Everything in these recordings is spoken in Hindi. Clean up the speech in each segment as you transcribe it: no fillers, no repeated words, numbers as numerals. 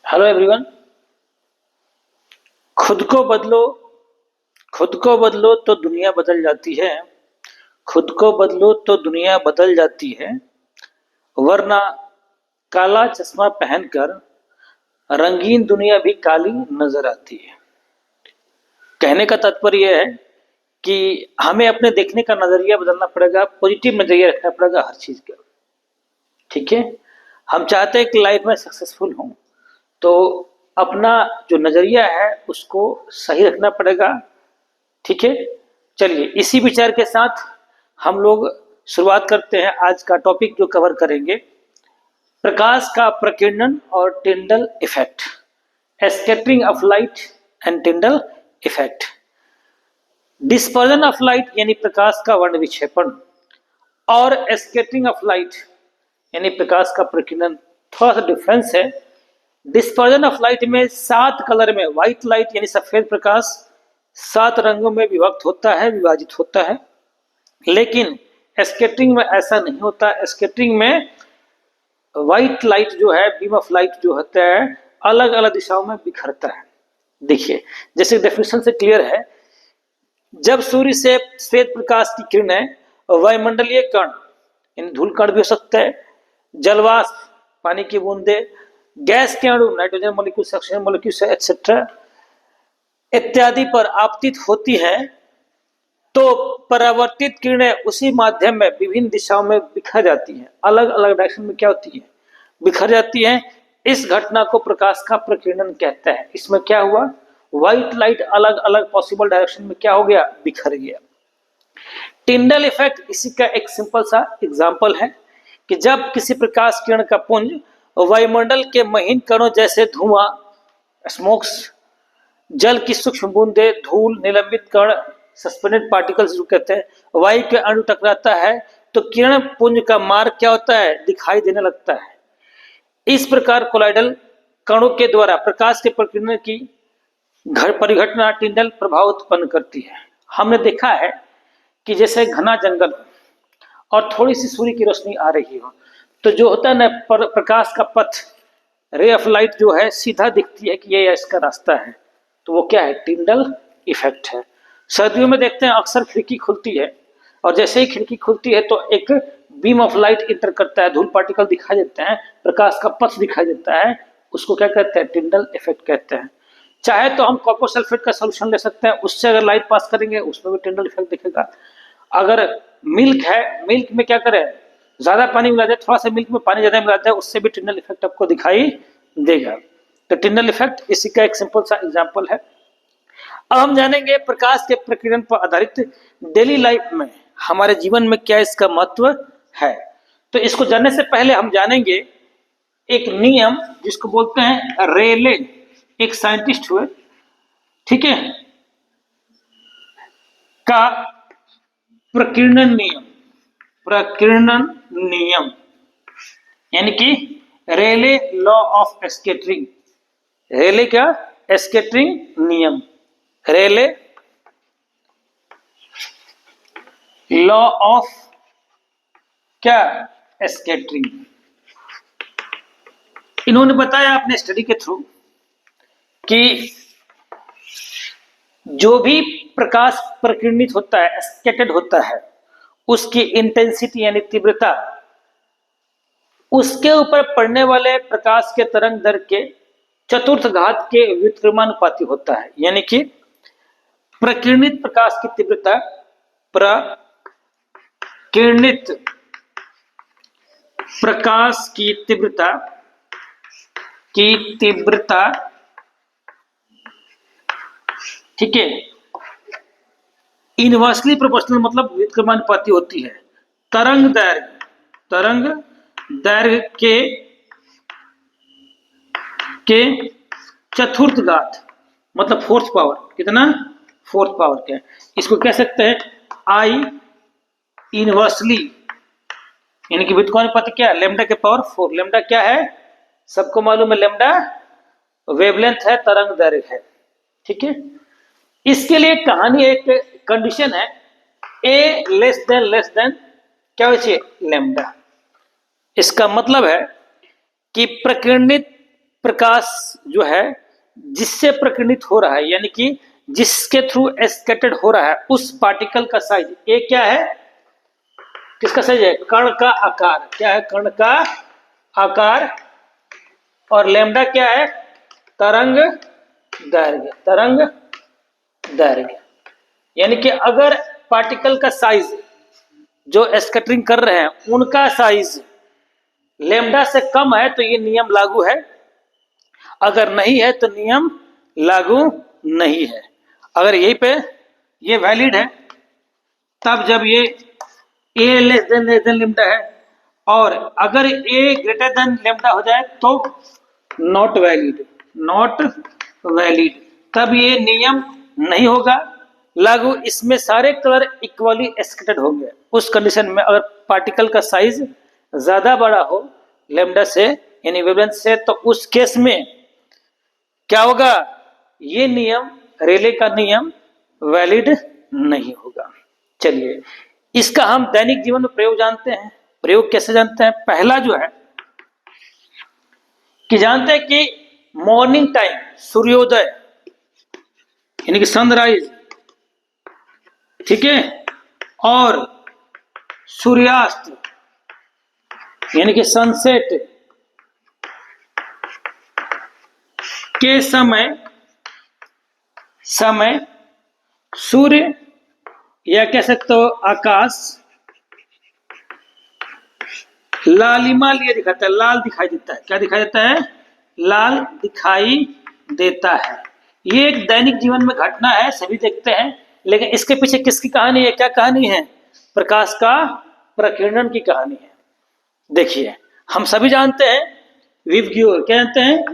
Hello everyone. खुद को बदलो, खुद को बदलो तो दुनिया बदल जाती है। खुद को बदलो तो दुनिया बदल जाती है, वरना काला चश्मा पहनकर रंगीन दुनिया भी काली नजर आती है। कहने का तात्पर्य यह है कि हमें अपने देखने का नजरिया बदलना पड़ेगा, पॉजिटिव नजरिया रखना पड़ेगा हर चीज का। ठीक है, हम चाहते हैं कि लाइफ में सक्सेसफुल हों, तो अपना जो नजरिया है उसको सही रखना पड़ेगा। ठीक है, चलिए इसी विचार के साथ हम लोग शुरुआत करते हैं। आज का टॉपिक जो कवर करेंगे, प्रकाश का प्रकीर्णन और Tyndall effect, scattering of light and Tyndall effect. Dispersion of light यानी प्रकाश का वर्ण विक्षेपण, और स्कैटरिंग ऑफ लाइट यानी प्रकाश का प्रकीर्णन। थोड़ा सा डिफरेंस है। डिस्पर्जन ऑफ लाइट में 7 कलर में, व्हाइट लाइट यानी सफेद प्रकाश 7 रंगों में विभक्त होता है, विभाजित होता है। लेकिन स्कैटरिंग में ऐसा नहीं होता। स्कैटरिंग में व्हाइट लाइट जो है, बीम ऑफ लाइट जो होता है, अलग अलग दिशाओं में बिखरता है। देखिए, जैसे डेफिनेशन से क्लियर है, जब सूर्य से श्वेत प्रकाश की किरणें वायुमंडलीय कण, इन धूल कण भी हो सकता है, जलवाष्प पानी की बूंदे, गैस के अणु nitrogen molecules, oxygen molecules etcetera इत्यादि पर आपतित होती हैं, तो परावर्तित किरणें उसी माध्यम में विभिन्न दिशाओं में बिखर जाती हैं। अलग अलग डायरेक्शन में क्या होती है, बिखर जाती हैं। इस घटना को प्रकाश का प्रकीर्णन कहते हैं। इसमें क्या हुआ, व्हाइट लाइट अलग अलग पॉसिबल डायरेक्शन में क्या हो गया, बिखर गया। टिंडल इफेक्ट इसी का एक सिंपल सा एग्जांपल है कि जब किसी प्रकाश किरण का पुंज वायुमंडल के महीन कणों जैसे धुआं, स्मोक्स, जल की सूक्ष्म बूंदे, धूल, निलंबित कण, सस्पेंडेड पार्टिकल्स जो कहते हैं, वायु के अणु टकराता है, तो किरण पुंज का मार्ग क्या होता है, दिखाई देने लगता है। इस प्रकार कोलाइडल कणों के द्वारा प्रकाश के प्रकीर्णन की परिघटना टिंडल प्रभाव उत्पन्न करती है। हमने देखा है कि जैसे घना जंगल और थोड़ी सी सूर्य की रोशनी आ रही हो, तो जो होता है ना, प्रकाश का पथ, रे ऑफ लाइट जो है, सीधा दिखती है कि ये इसका रास्ता है, तो वो क्या है, टिंडल इफेक्ट है। सर्दियों में देखते हैं अक्सर खिड़की खुलती है, और जैसे ही खिड़की खुलती है तो एक बीम ऑफ लाइट इंटर करता है, धूल पार्टिकल दिखाई देते हैं, प्रकाश का पथ दिखाई देता है, उसको क्या कहते हैं, टिंडल इफेक्ट कहते हैं। चाहे तो हम कॉपर सल्फेट का सोल्यूशन ले सकते हैं, उससे अगर लाइट पास करेंगे उसमें भी टिंडल इफेक्ट दिखेगा। अगर मिल्क है, मिल्क में क्या करें, ज्यादा पानी मिला दे, थोड़ा सा मिल्क में पानी ज्यादा मिला दे, उससे भी टिंडल इफेक्ट आपको दिखाई देगा। तो टिंडल इफेक्ट इसी का एक सिंपल सा एग्जांपल है। अब हम जानेंगे प्रकाश के प्रकीर्णन पर आधारित डेली लाइफ में, हमारे जीवन में क्या इसका महत्व है। तो इसको जानने से पहले हम जानेंगे एक नियम जिसको बोलते हैं रेले, एक साइंटिस्ट हुए, ठीक है, का प्रकीर्णन नियम, प्रकीर्णन नियम यानी कि रेले लॉ ऑफ स्कैटरिंग। रेले क्या, स्कैटरिंग नियम, रेले लॉ ऑफ क्या, स्कैटरिंग। इन्होंने बताया अपने स्टडी के थ्रू कि जो भी प्रकाश प्रकीर्णित होता है, स्कैटर्ड होता है, उसकी इंटेंसिटी यानी तीव्रता उसके ऊपर पड़ने वाले प्रकाश के तरंग दर के चतुर्थ घात के व्युत्क्रमानुपाती होता है। यानी कि प्रकीर्णित प्रकाश की तीव्रता, प्रकीर्णित प्रकाश की तीव्रता ठीक है, इनवर्सली प्रोपोर्शनल मतलब व्युत्क्रमानुपाती होती है तरंग दैर्घ्य के चतुर्थ घात, मतलब फोर्थ पावर, कितना, फोर्थ पावर के। इसको कह सकते हैं आई इनवर्सली, यानी कि व्युत्क्रमानुपाती क्या है, लेमडा के पावर 4। लेमडा क्या है, सबको मालूम है, लेमडा वेवलेंथ है, तरंग दैर्घ्य है। ठीक है, इसके लिए कहानी, एक कंडीशन है, ए लेस देन क्या हो, लेमडा। इसका मतलब है कि प्रकाश जो है जिससे प्रकीर्णित हो रहा है, यानी कि जिसके थ्रू एस्केटेड हो रहा है, उस पार्टिकल का साइज ए क्या है, किसका साइज है, कण का आकार। क्या है, कण का आकार। और लैम्डा क्या है, तरंग दैर्घ्य। तरंग दैर्घ्य यानी कि अगर पार्टिकल का साइज जो स्कैटरिंग कर रहे हैं उनका साइज लैम्डा से कम है तो ये नियम लागू है, अगर नहीं है तो नियम लागू नहीं है। अगर यहीं पे ये वैलिड है तब जब ये ए लेस देन लैम्डा है, और अगर ए ग्रेटर देन लैम्डा हो जाए तो नॉट वैलिड। नॉट वैलिड तब ये नियम नहीं होगा लागू, इसमें सारे कलर इक्वली स्कैटर्ड होंगे। उस कंडीशन में अगर पार्टिकल का साइज ज्यादा बड़ा हो लैम्डा से यानी वेवलेंथ से, तो उस केस में क्या होगा, ये नियम रेले का नियम वैलिड नहीं होगा। चलिए इसका हम दैनिक जीवन में प्रयोग जानते हैं। प्रयोग कैसे जानते हैं, पहला जो है कि जानते हैं कि मॉर्निंग टाइम सूर्योदय यानी कि सनराइज, ठीक है, और सूर्यास्त यानी कि सनसेट के समय सूर्य या कह सकते हो आकाश लालिमा लिए दिखाता है, लाल दिखाई देता है। क्या दिखाई देता है, लाल दिखाई देता है। ये एक दैनिक जीवन में घटना है, सभी देखते हैं, लेकिन इसके पीछे किसकी कहानी है, क्या कहानी है, प्रकाश का प्रकीर्णन की कहानी है। देखिए हम सभी जानते हैं विबग्योर, क्या जानते हैं,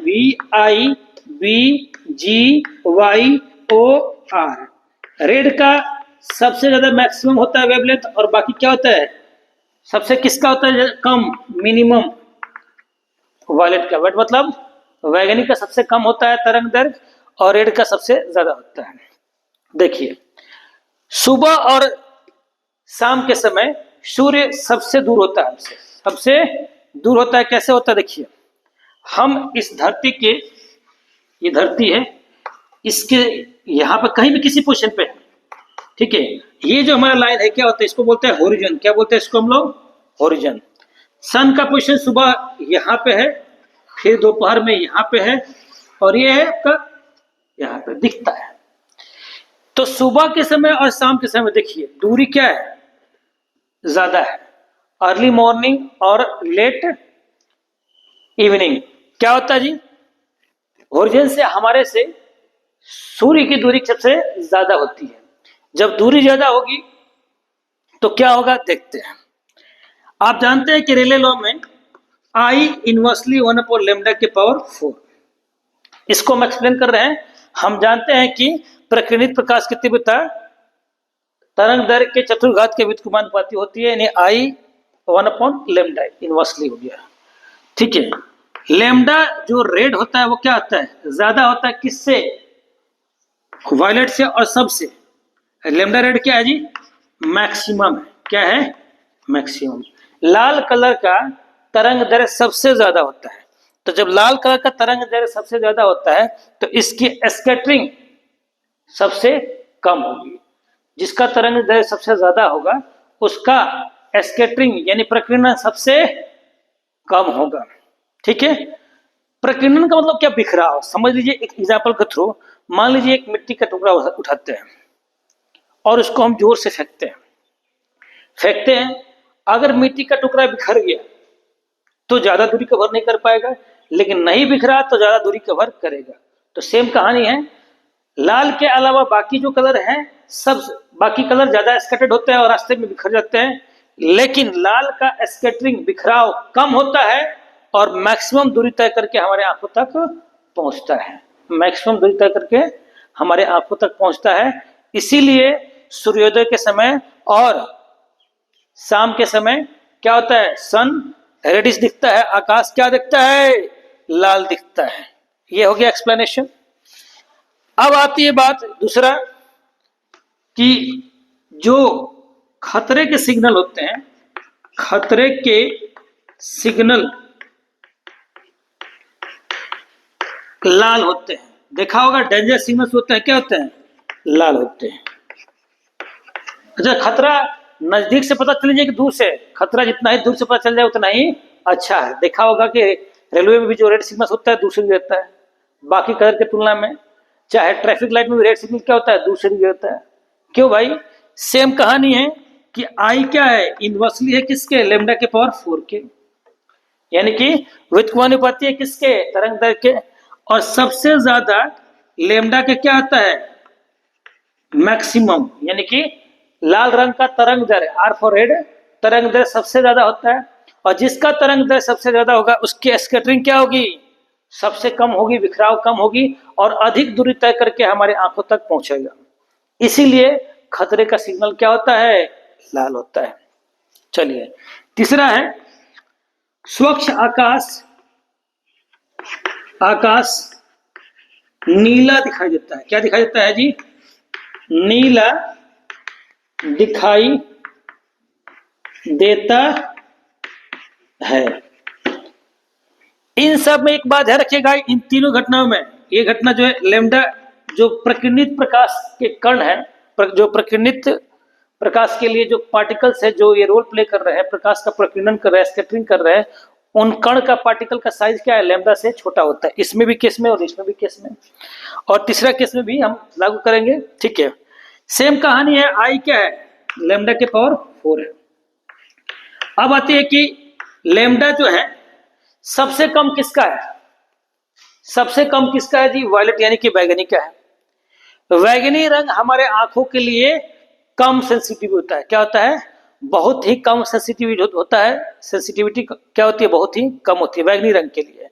VIBGYOR। रेड का सबसे ज्यादा मैक्सिमम होता है वेवलेंथ, और बाकी क्या होता है, सबसे किसका होता है कम, मिनिमम। वायलेट का वेट मतलब वैगनी का सबसे कम होता है तरंग दैर्घ्य, और रेड का सबसे ज्यादा होता है। देखिए सुबह और शाम के समय सूर्य सबसे दूर होता है, हमसे सबसे दूर होता है। कैसे होता है, देखिए हम इस धरती के, ये धरती है, इसके यहाँ पर कहीं भी किसी पोजीशन पे है, ठीक है, ये जो हमारा लाइन है क्या होता है, इसको बोलते हैं होरिजन। क्या बोलते हैं इसको हम लोग, होरिजन। सन का पोजीशन सुबह यहाँ पे है, फिर दोपहर में यहाँ पे है, और ये है आपका यहाँ पे दिखता है। तो सुबह के समय और शाम के समय देखिए दूरी क्या है, ज्यादा है। अर्ली मॉर्निंग और लेट इवनिंग क्या होता है जी, ओरिजिन से हमारे से सूर्य की दूरी सबसे ज्यादा होती है। जब दूरी ज्यादा होगी तो क्या होगा, देखते हैं। आप जानते हैं कि रेले लॉ में I इनवर्सली 1/λ के पावर 4, इसको हम एक्सप्लेन कर रहे हैं। हम जानते हैं कि प्रकीर्णित प्रकाश की तीव्रता तरंग दैर्घ्य के चतुर्घात के व्युत्क्रमानुपाती होती है, यानी I 1/λ इनवर्सली हो गया, ठीक है। लैम्डा जो रेड होता है वो क्या होता है, ज्यादा होता है किससे, वायलेट से और सबसे। लैम्डा रेड क्या है जी, मैक्सिमम है। क्या है, मैक्सिमम। लाल कलर का तरंग दैर्घ्य सबसे ज्यादा होता है, तो जब लाल कलर का तरंग दैर्घ्य सबसे ज्यादा होता है तो इसकी स्कैटरिंग सबसे कम होगी। जिसका तरंग दैर्घ्य सबसे ज्यादा होगा उसका स्कैटरिंग यानी प्रकीर्णन सबसे कम होगा, ठीक है। प्रकीर्णन का मतलब क्या, बिखराव। समझ लीजिए एक एग्जाम्पल के थ्रू, मान लीजिए एक मिट्टी का टुकड़ा उठाते हैं और उसको हम जोर से फेंकते हैं। अगर मिट्टी का टुकड़ा बिखर गया तो ज्यादा दूरी कवर नहीं कर पाएगा, लेकिन नहीं बिखरा तो ज्यादा दूरी कवर करेगा। तो सेम कहानी है, लाल के अलावा बाकी जो कलर हैं सब, बाकी कलर ज्यादा स्कैटर्ड होते हैं और रास्ते में बिखर जाते हैं, लेकिन लाल का स्कैटरिंग बिखराव कम होता है और मैक्सिमम दूरी तय करके हमारे आंखों तक पहुंचता है। मैक्सिमम दूरी तय करके हमारे आंखों तक पहुंचता है। इसीलिए सूर्योदय के समय और शाम के समय क्या होता है, सन रेडिश दिखता है, आकाश क्या दिखता है, लाल दिखता है। ये हो गया एक्सप्लेनेशन। अब आती है बात दूसरा कि जो खतरे के सिग्नल होते हैं, खतरे के सिग्नल लाल होते हैं। देखा होगा डेंजर सिग्नल्स होते हैं, क्या होते हैं? लाल होते हैं। अच्छा, खतरा नजदीक से पता चल जाए कि दूर से? खतरा जितना ही दूर से पता चल जाए उतना ही अच्छा है। देखा होगा कि रेलवे में भी जो रेड सिग्नल होता है दूसरे रहता है बाकी कलर की तुलना में। चाहे ट्रैफिक लाइट में भी रेड सिग्नल क्या होता है? दूसरे रहता है। क्यों भाई? सेम कहानी है कि आई क्या है? इनवर्सली है किसके? लेमडा के पावर 4 के, यानी कि व्युत्क्रमानुपाती है किसके? तरंग दैर्घ्य के। और सबसे ज्यादा लेमडा के क्या आता है? मैक्सिमम, यानी कि लाल रंग का तरंग दैर्घ्य, आर फॉर रेड, तरंग दैर्घ्य सबसे ज्यादा होता है। और जिसका तरंग दैर्घ्य सबसे ज्यादा होगा उसकी स्कैटरिंग क्या होगी? सबसे कम होगी, बिखराव कम होगी और अधिक दूरी तय करके हमारे आंखों तक पहुंचेगा। इसीलिए खतरे का सिग्नल क्या होता है? लाल होता है। चलिए, तीसरा है स्वच्छ आकाश। आकाश नीला दिखाई देता है। क्या दिखाई देता है जी? नीला दिखाई देता है। इन सब में एक बात ध्यान रखिएगा, इन तीनों घटनाओं में ये घटना जो है लेमडा, जो प्रकीर्णित प्रकाश के कण है, जो प्रकीर्णित प्रकाश के लिए जो पार्टिकल्स है जो ये रोल प्ले कर रहे हैं, प्रकाश का प्रकीर्णन कर रहे हैं, स्कैटरिंग कर रहे हैं, उन कण का पार्टिकल का साइज क्या है? लेमडा से छोटा होता है। इसमें भी केस में और इसमें भी केस में, और तीसरा केस में भी हम लागू करेंगे। ठीक है, सेम कहानी है। आई क्या है? लेमडा के पावर 4 है। अब आती है कि लेमडा जो है सबसे कम किसका है? सबसे कम किसका है जी? वायलेट, यानी कि बैगनी का है। बैगनी रंग हमारे आंखों के लिए कम सेंसिटिव होता है। क्या होता है? बहुत ही कम सेंसिटिविटी होता है। सेंसिटिविटी क्या होती है? बहुत ही कम होती है बैगनी रंग के लिए।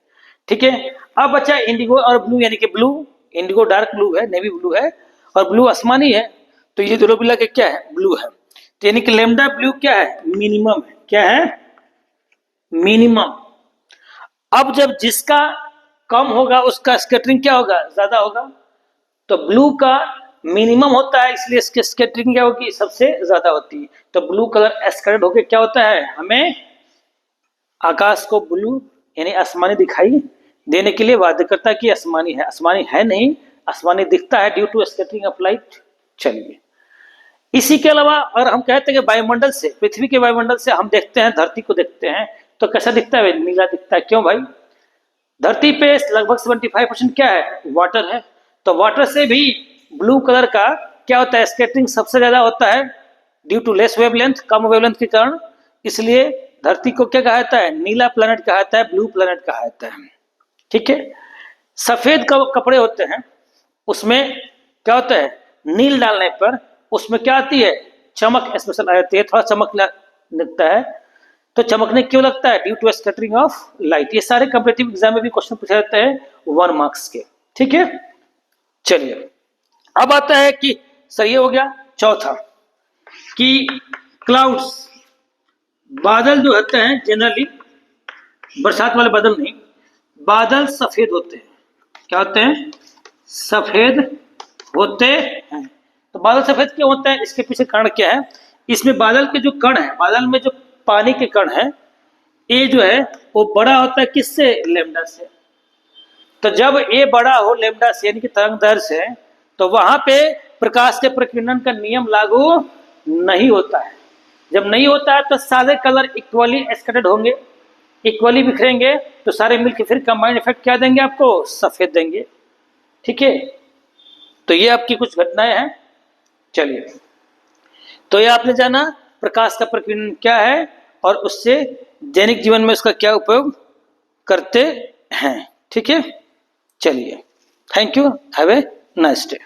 ठीक है, अब बचा इंडिगो और ब्लू, यानी कि ब्लू, इंडिगो डार्क ब्लू है, नेवी ब्लू है, और ब्लू आसमानी है। तो ये दोनों मिला के क्या है? ब्लू है। तो यानी कि लेमडा ब्लू क्या है? मिनिमम है। क्या है? मिनिमम। अब जब जिसका कम होगा उसका स्कैटरिंग क्या होगा? ज्यादा होगा। तो ब्लू का मिनिमम होता है, इसलिए इसकी स्कैटरिंग क्या होगी? सबसे ज्यादा होती है। तो ब्लू कलर स्कैटर्ड होकर क्या होता है? हमें आकाश को ब्लू यानी आसमानी दिखाई देने के लिए बाध्य करता है कि आसमानी है। आसमानी है नहीं, आसमानी दिखता है due to scattering of light. चलिए, इसी के अलावा अगर हम कहते हैं कि वायुमंडल से, पृथ्वी के वायुमंडल से हम देखते हैं, धरती को देखते हैं, तो कैसा दिखता है? नीला दिखता है। क्यों भाई? धरती पे लगभग 75% क्या है? वाटर है। तो वाटर से भी ब्लू कलर का क्या होता है? स्कैटरिंग सबसे ज्यादा होता है ड्यू टू लेस वेवलेंथ, कम वेवलेंथ के कारण। इसलिए धरती को क्या कहा जाता है? नीला प्लैनेट कहा जाता है, ब्लू प्लैनेट कहा जाता है। ठीक है, सफेद कपड़े होते हैं, उसमें क्या होता है? नील डालने पर उसमें क्या आती है? चमक स्पेशल आ जाती है, थोड़ा चमक लगता है। तो चमकने क्यों लगता है? Due to scattering of light. ये सारे कॉम्पिटिटिव एग्जाम में भी क्वेश्चन पूछे जाते हैं 1 मार्क्स के। ठीक है, चलिए, अब आता है कि सर ये हो गया चौथा कि क्लाउड्स, बादल जो होते हैं जनरली, बरसात वाले बादल नहीं, बादल सफेद होते हैं। क्या होते हैं? सफेद होते हैं। तो बादल सफेद क्यों होते हैं? इसके पीछे कारण क्या है? इसमें बादल के जो कण है, बादल में जो पानी के कण है, ये जो है वो बड़ा होता है किससे? लेमडा से। तो जब ये बड़ा हो लेमडा से यानी कि तरंग दैर्घ्य से, तो वहां पे प्रकाश के प्रकीर्णन का नियम लागू नहीं होता है। जब नहीं होता है तो सारे कलर इक्वली स्कैटर्ड होंगे, इक्वली बिखरेंगे, तो सारे मिलकर फिर कंबाइंड इफेक्ट क्या देंगे आपको? सफेद देंगे। ठीक है, तो ये आपकी कुछ घटनाएं हैं। चलिए, तो ये आपने जाना प्रकाश का प्रकीर्णन क्या है और उससे दैनिक जीवन में उसका क्या उपयोग करते हैं। ठीक है, चलिए, thank you, have a nice day.